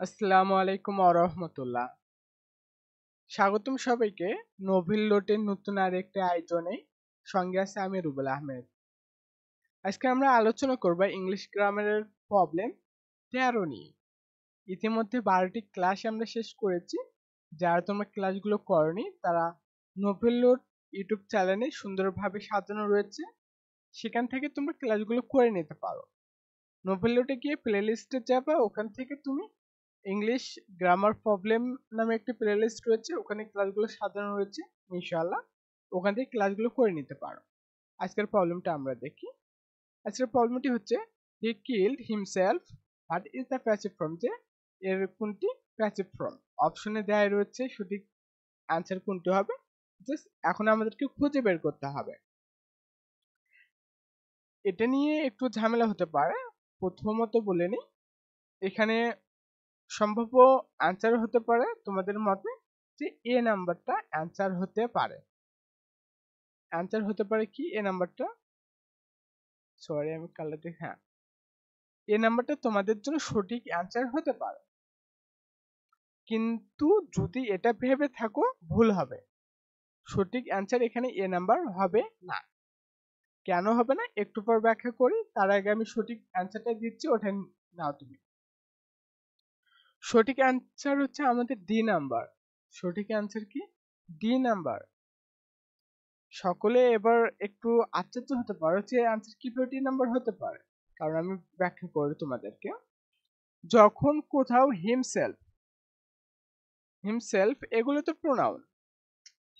আসসালামু আলাইকুম আরহামতুল্লাহ। স্বাগতম সবাইকে নোভেল লোটের নতুন আরেকটি আয়োজনে। সঙ্গে আছে আমি রুবেল আহমেদ। আজকে আমরা আলোচনা করব ইংলিশ গ্রামারের প্রবলেম 13 নিয়ে। ইতিমধ্যে 12টি ক্লাস আমরা শেষ করেছি। যারা তোমরা ক্লাসগুলো করনি তারা নোভেল লোট ইউটিউব চ্যানেলে সুন্দরভাবে সাজানো রয়েছে, সেখান থেকে তোমরা ক্লাসগুলো করে নিতে পারো। নোভেল লোটে গিয়ে প্লে লিস্টে যাবে, ওখান থেকে তুমি ইংলিশ গ্রামার প্রবলেম নামে একটি প্লেলিস্ট রয়েছে, ওখানে ক্লাসগুলো সাজানো রয়েছে। ইনশাআল্লাহ ওখান থেকে ক্লাসগুলো করে নিতে পারো। আজকের প্রবলেমটা আমরা দেখি। আজকের প্রবলেমটি হচ্ছে he killed himself but is the passive form, যে এর কোনটি প্যাসিভ ফর্ম। অপশনে দেওয়া রয়েছে, সঠিক অ্যান্সার কোনটি হবে জাস্ট এখন আমাদেরকে খুঁজে বের করতে হবে। এটা নিয়ে একটু ঝামেলা হতে পারে। প্রথমত বলে নিই, এখানে সম্ভাব্য অ্যান্সার হতে পারে তোমাদের মতে যে এ নাম্বারটা অ্যান্সার হতে পারে। অ্যান্সার হতে পারে কি এ নাম্বারটা, সরি আমি কালারটা, হ্যাঁ এ নাম্বারটা তোমাদের জন্য সঠিক অ্যান্সার হতে পারে। কিন্তু যদি এটা ভেবে থাকো ভুল হবে। সঠিক অ্যান্সার এখানে এ নাম্বার হবে না। কেন হবে না একটু পর ব্যাখ্যা করি, তার আগে আমি সঠিক অ্যান্সারটা দিচ্ছি, ওটা নাও তুমি। সঠিক অ্যান্সার হচ্ছে আমাদের ডি নাম্বার। সঠিক অ্যান্সার কি ডি নাম্বার। সকলে এবার একটু আশ্চর্য হতে পারো যে আনসার কিভাবে ডি নাম্বার হতে পারে, কারণ আমি ব্যাখ্যা করি তোমাদেরকে। যখন কোথাও হিমসেলফ হিমসেলফ এগুলো তো প্রোনাউন,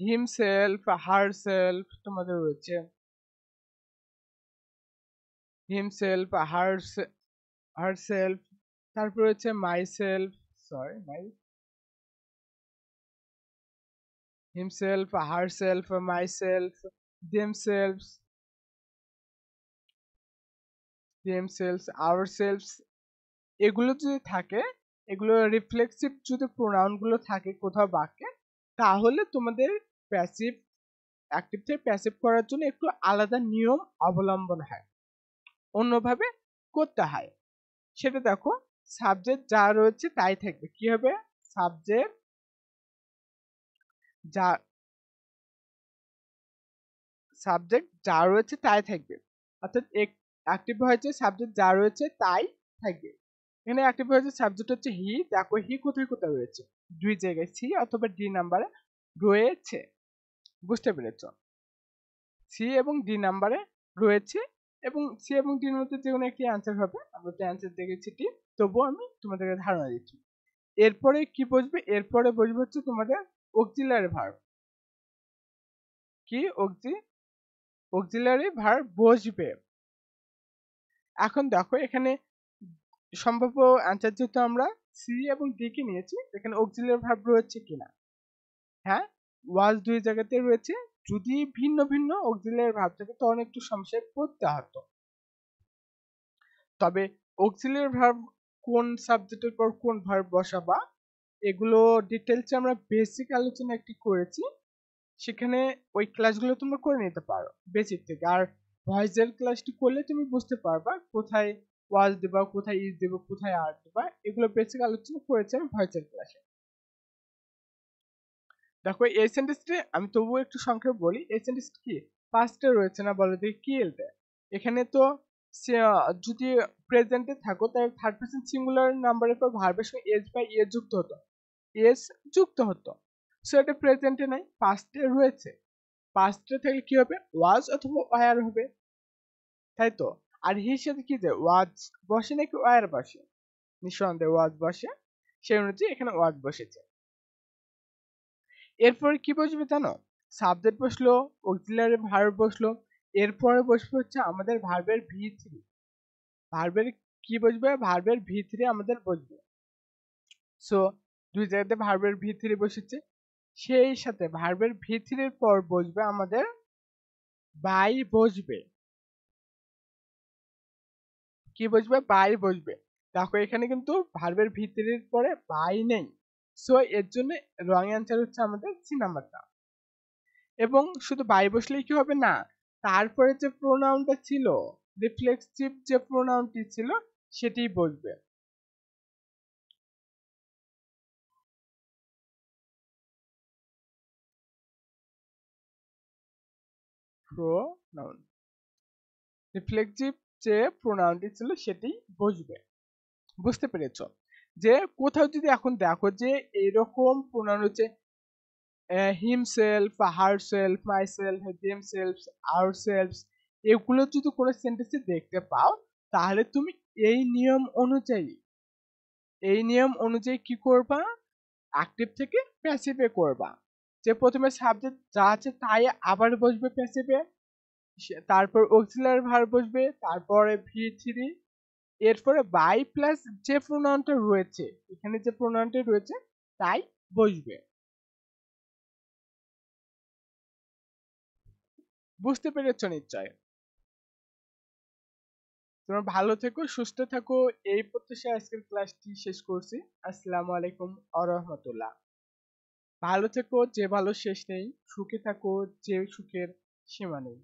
হিমসেলফ হারসেলফ তোমাদের রয়েছে, হিমসেলফ হারসেলফ, তারপর হচ্ছে myself, sorry my himself herself myself, themselves themselves ourselves, এগুলো যদি থাকে, এগুলো রিফ্লেক্সিভ যদি প্রোনাউন গুলো থাকে কোথাও বাক্যে, তাহলে তোমাদের প্যাসিভ অ্যাক্টিভ থেকে প্যাসিভ করার জন্য একটু আলাদা নিয়ম অবলম্বন হয়, অন্যভাবে করতে হয়। সেটা দেখো, সাবজেক্ট যা রয়েছে তাই থাকবে। কি হবে? সাবজেক্ট যা সাবজেক্ট যা রয়েছে তাই থাকবে, অর্থাৎ অ্যাক্টিভ হয়েছে সাবজেক্ট যা রয়েছে তাই থাকবে। এখানে অ্যাক্টিভ হয়েছে সাবজেক্ট হচ্ছে হি। দেখো হি কোথায় কোথায় রয়েছে, দুই জায়গায়, সি অথবা ডি নাম্বারে রয়েছে। বুঝতে পেরেছ? সি এবং ডি নাম্বারে রয়েছে, এবং সি এবং ডির মধ্যে যে কোনো একটি অ্যান্সার হবে। আমরা তো অ্যান্সার দেখেছি টি, তবুও আমি তোমাদেরকে ধারণা দিচ্ছি। এরপরে কি বসবে? এরপরে বসবে হচ্ছে তোমাদের অক্সিলারি ভার্ব। কি অক্সিলারি ভার্ব বসবে। এখন দেখো এখানে সম্ভাব্য অ্যান্সার যেহেতু আমরা সি এবং ডি কে নিয়েছি, এখানে অক্সিলারি ভার্ব রয়েছে কিনা। হ্যাঁ, ওয়াজ দুই জায়গাতে রয়েছে। যদি ভিন্ন ভিন্ন অক্সিলারি ভার্ব থাকে তখন একটু সমস্যায় পড়তে হতো। তবে অক্সিলারি ভার্ব কোন সাবজেক্টের পর কোন ভার্ব বসাবা, এগুলো ডিটেলসে আমরা বেসিক আলোচনা একটি করেছি, সেখানে ওই ক্লাসগুলো তোমরা করে নিতে পারো বেসিক থেকে। আর ভয়েসের ক্লাসটি করলে তুমি বুঝতে পারবা কোথায় ওয়াজ দেবা, কোথায় ইজ দেবা, কোথায় আর দেবা। এগুলো বেসিক আলোচনা করেছি আমি ভয়েসের ক্লাসে। দেখো এই সেন্টেন্সটি আমি তবুও একটু সংক্ষেপে বলি। এই সেন্টেন্সটি কি পাস্টে রয়েছে না, বলো দেখি কিলড। এখানে তো যদি প্রেজেন্টে থাকো তাহলে থার্ড পারসন সিঙ্গুলার নাম্বারের পর ভার্বের সঙ্গে এস বা এ যুক্ত হতো, এস যুক্ত হতো। সো এটা প্রেজেন্টে নাই, পাস্টে রয়েছে। পাস্টে থাকলে কি হবে? ওয়াজ অথবা ওয়ার হবে, তাই তো। আর হির সাথে কি যায়? ওয়াজ বসে নাকি ওয়ার বসে? নিঃসন্দেহে ওয়াজ বসে, সেই অনুযায়ী এখানে ওয়াজ বসেছে। এরপরে কি বসবে জানো? সাবজেক্ট বসলো, অক্সিলারি ভার্ব বসলো, এরপরে বসবে হচ্ছে আমাদের ভার্বের ভি থ্রি। ভার্বের কি বসবে? ভার্বের ভি থ্রি আমাদের বসবে। সো দুই জায়গাতে ভার্বের ভি থ্রি বসেছে, সেই সাথে ভার্বের ভি থ্রির পর বসবে আমাদের বাই বসবে। কি বসবে? বাই বসবে। দেখো এখানে কিন্তু ভার্বের ভি থ্রির পরে বাই নেই, সো এর জন্য রং অ্যান্সার হচ্ছে আমাদের সি নাম্বারটা। এবং শুধু বাই বসলেই কি হবে না, তারপরে যে প্রোনাউনটা ছিল, রিফ্লেক্সিভ যে প্রোনাউনটি ছিল, সেটি বসবে। প্রোনাউন। রিফ্লেক্সিভ যে প্রোনাউনটি ছিল সেটি বসবে। বুঝতে পেরেছো? যে কোথাও যদি এখন দেখো যে এরকম প্রোনাউন হচ্ছে হিমসেলফ, হারসেলফ, মাইসেলফ, দেমসেলফ, আওরসেলফস, এগুলো যদি কোনো সেন্টেন্সে দেখতে পাও তাহলে তুমি এই নিয়ম অনুযায়ী কি করবা, অ্যাক্টিভ থেকে প্যাসিভে করবা। যে প্রথমে সাবজেক্ট যা আছে তাই আবার বসবে প্যাসিভে, তারপর অক্সিলারি ভার্ব বসবে, তারপরে ভি3, এরপরে বাই প্লাস যে প্রোনাউনটা রয়েছে, এখানে যে প্রোনাউনটা রয়েছে তাই বসবে। বুঝতে পেরেছো নিশ্চয়? তোমরা ভালো থেকো, সুস্থ থাকো, এই প্রত্যাশায় আজকের ক্লাসটি শেষ করছি। আসসালামু আলাইকুম ওয়া রাহমাতুল্লাহ। ভালো থেকো, যে ভালো শেষ নেই, সুখে থাকো যে সুখের সীমা নেই।